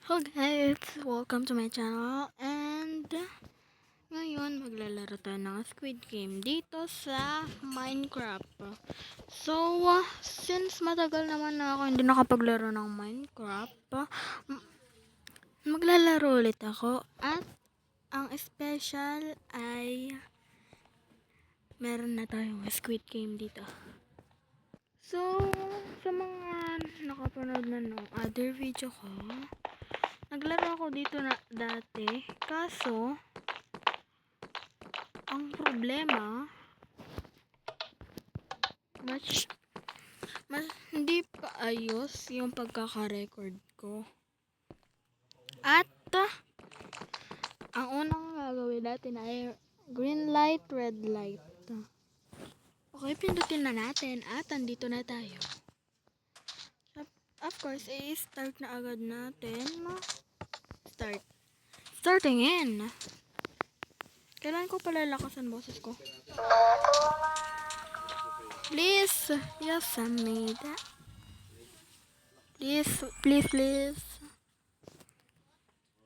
Hello guys! Welcome to my channel and ngayon maglalaro tayo ng Squid Game dito sa Minecraft. So, since matagal naman na ako hindi nakapaglaro ng Minecraft, maglalaro ulit ako at ang special ay meron na tayong Squid Game dito. So, sa mga nakapanood na ng other video ko, naglaro ako dito na dati, kaso ang problema mas hindi pa ayos yung pagkaka-record ko. At ang unang gagawin natin ay green light, red light. Okay, pindutin na natin at andito na tayo. Of course, i-start na agad natin. Starting in. Kailan ko pala lakasan boses ko? Please, yes, I made that. Please, please, please.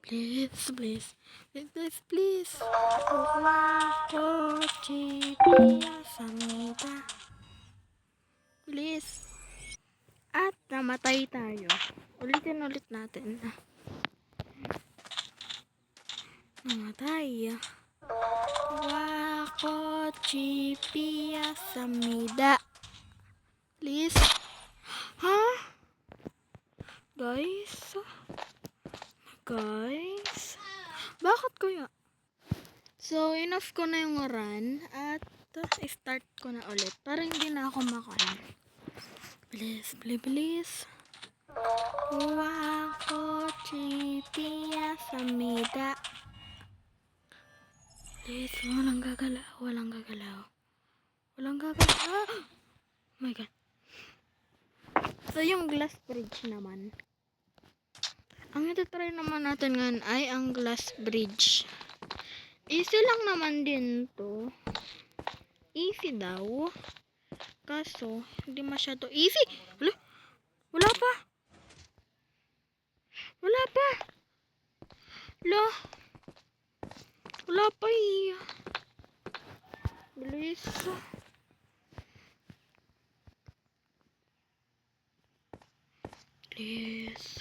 Please, please. Please, please, please. Wako, chipi, yes, I made that. Please. At namatay tayo. Ulitin ulit natin. Namatay. Wako, chipi, samida. Please. Ha? Guys? Bakit kaya? So, enough ko na yung run at start ko na ulit para hindi na ako makain. Please, please, please. Wako, chipi, samida. Please, walang gagalaw. Walang gagalaw. Oh my god. So, yung glass bridge naman. Ang ito-try naman natin ngayon ay ang glass bridge. Easy lang naman din to. Easy daw. Kaso, hindi masyado easy. Wala pa. Wala pa eh. Bilis. Please.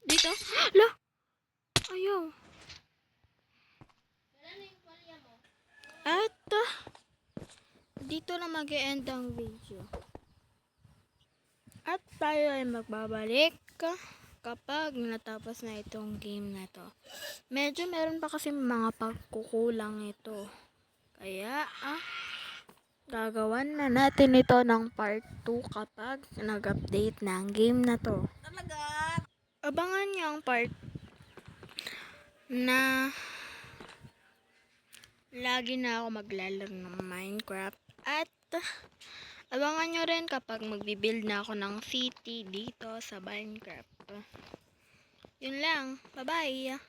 Dito? Ayaw. At dito na mag-e-end ang video. At tayo ay magbabalik kapag natapos na itong game na to. Medyo meron pa kasi mga pagkukulang ito. Kaya gagawan na natin ito ng part 2 kapag nag-update na ang game na to. Talaga? Abangan niyo ang part na lagi na ako maglalaro ng Minecraft at abangan nyo rin kapag magbibuild na ako ng city dito sa Minecraft. Yun lang. Bye-bye!